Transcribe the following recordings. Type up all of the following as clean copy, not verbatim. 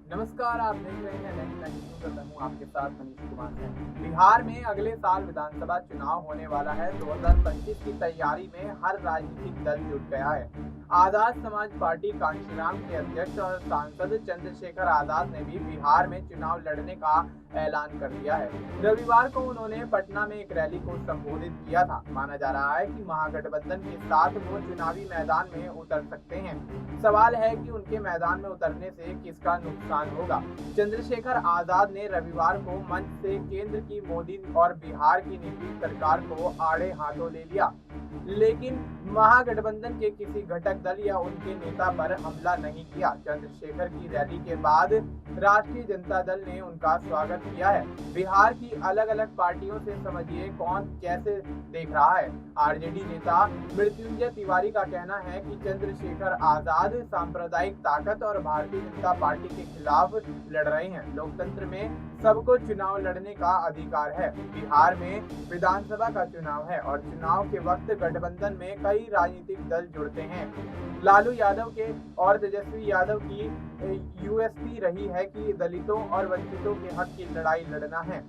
नमस्कार, आप देख रहे हैं नेक्स्ट टाइम न्यूज़ और मैं हूं आपके साथ मनीष कुमार सैन। बिहार में अगले साल विधानसभा चुनाव होने वाला है। 2025 की तैयारी में हर राजनीतिक दल जुट गया है। आजाद समाज पार्टी कांशीराम के अध्यक्ष और सांसद चंद्रशेखर आजाद ने भी बिहार में चुनाव लड़ने का ऐलान कर दिया है। रविवार को उन्होंने पटना में एक रैली को संबोधित किया था। माना जा रहा है कि महागठबंधन के साथ वो चुनावी मैदान में उतर सकते हैं। सवाल है कि उनके मैदान में उतरने से किसका नुकसान होगा। चंद्रशेखर आजाद ने रविवार को मंच से केंद्र की मोदी और बिहार की नीतीश सरकार को आड़े हाथों ले लिया, लेकिन महागठबंधन के किसी घटक दल या उनके नेता पर हमला नहीं किया। चंद्रशेखर की रैली के बाद राष्ट्रीय जनता दल ने उनका स्वागत किया है। बिहार की अलग अलग पार्टियों से समझिए कौन कैसे देख रहा है। आरजेडी नेता मृत्युंजय तिवारी का कहना है कि चंद्रशेखर आजाद सांप्रदायिक ताकत और भारतीय जनता पार्टी के खिलाफ लड़ रहे हैं। लोकतंत्र में सबको चुनाव लड़ने का अधिकार है। बिहार में विधानसभा का चुनाव है और चुनाव के वक्त गठबंधन में कई राजनीतिक दल जुड़ते हैं। लालू यादव के और तेजस्वी यादव की यूएसपी रही है कि दलितों और वंचितों के हक की लड़ाई लड़ना है।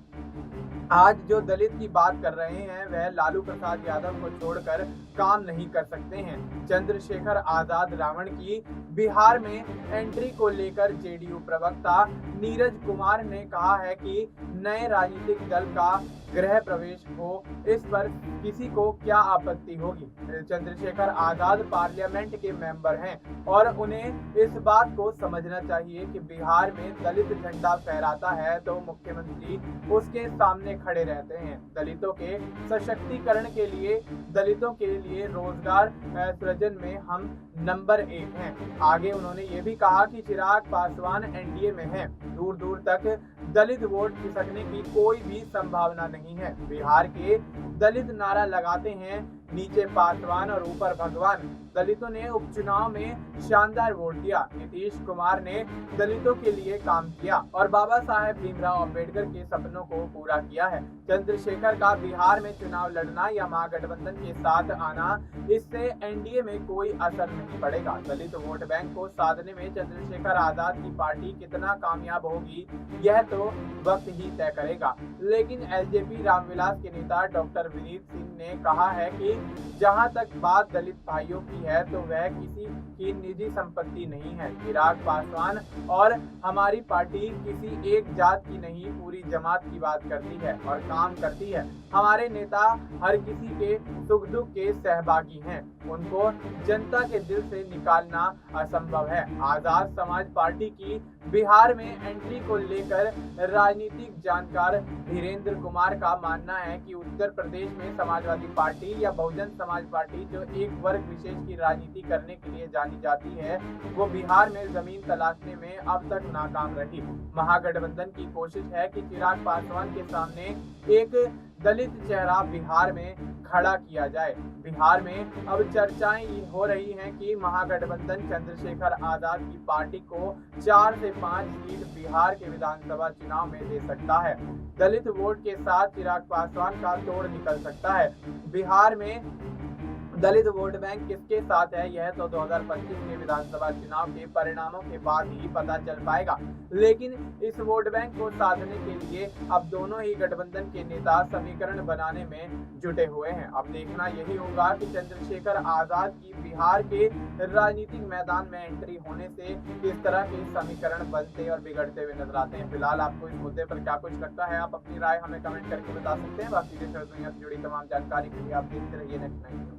आज जो दलित की बात कर रहे हैं वह लालू प्रसाद यादव को छोड़कर काम नहीं कर सकते हैं। चंद्रशेखर आजाद रावण की बिहार में एंट्री को लेकर जेडीयू प्रवक्ता नीरज कुमार ने कहा है कि नए राजनीतिक दल का गृह प्रवेश हो, इस पर किसी को क्या आपत्ति होगी। चंद्रशेखर आजाद पार्लियामेंट के मेंबर हैं और उन्हें इस बात को समझना चाहिए कि बिहार में दलित झंडा फहराता है तो मुख्यमंत्री उसके सामने खड़े रहते हैं। दलितों के सशक्तिकरण के लिए, दलितों के लिए रोजगार सृजन में हम नंबर 1 हैं। आगे उन्होंने ये भी कहा कि चिराग पासवान एनडीए में हैं। दूर दूर तक दलित वोट खिसकने की कोई भी संभावना नहीं है। बिहार के दलित नारा लगाते हैं, नीचे पासवान और ऊपर भगवान। दलितों ने उपचुनाव में शानदार वोट दिया। नीतीश कुमार ने दलितों के लिए काम किया और बाबा साहेब भीमराव अंबेडकर के सपनों को पूरा किया है। चंद्रशेखर का बिहार में चुनाव लड़ना या महागठबंधन के साथ आना, इससे एनडीए में कोई असर नहीं पड़ेगा। दलित वोट बैंक को साधने में चंद्रशेखर आजाद की पार्टी कितना कामयाब होगी यह तो वक्त ही तय करेगा। लेकिन एलजेपी रामविलास के नेता डॉक्टर विनीत सिंह ने कहा है कि जहां तक बात दलित भाइयों की है तो वह किसी की निजी संपत्ति नहीं है। चिराग पासवान और हमारी पार्टी किसी एक जात की नहीं, पूरी जमात की बात करती है और काम करती है। हमारे नेता हर किसी के सुख दुख के सहभागी हैं, उनको जनता के दिल से निकालना असंभव है। आजाद समाज पार्टी की बिहार में एंट्री को लेकर राजनीतिक जानकार धीरेन्द्र कुमार का मानना है कि उत्तर प्रदेश में समाजवादी पार्टी या बहुजन समाज पार्टी, जो एक वर्ग विशेष की राजनीति करने के लिए जानी जाती है, वो बिहार में जमीन तलाशने में अब तक नाकाम रही। महागठबंधन की कोशिश है कि चिराग पासवान के सामने एक दलित चेहरा बिहार में खड़ा किया जाए। बिहार में अब चर्चाएं हो रही हैं कि महागठबंधन चंद्रशेखर आजाद की पार्टी को 4 से 5 सीट बिहार के विधानसभा चुनाव में दे सकता है। दलित वोट के साथ चिराग पासवान का तोड़ निकल सकता है। बिहार में दलित वोट बैंक किसके साथ है यह तो 2025 के विधानसभा चुनाव के परिणामों के बाद ही पता चल पाएगा। लेकिन इस वोट बैंक को साधने के लिए अब दोनों ही गठबंधन के नेता समीकरण बनाने में जुटे हुए हैं। अब देखना यही होगा कि चंद्रशेखर आजाद की बिहार के राजनीतिक मैदान में एंट्री होने से किस तरह के समीकरण बनते और बिगड़ते हुए नजर आते हैं। फिलहाल आपको इस मुद्दे पर क्या कुछ लगता है, आप अपनी राय हमें कमेंट करके बता सकते हैं। बाकी देश और दुनिया से जुड़ी तमाम जानकारी के लिए आप देखते रहिए नेक्स्ट 9 न्यूज़।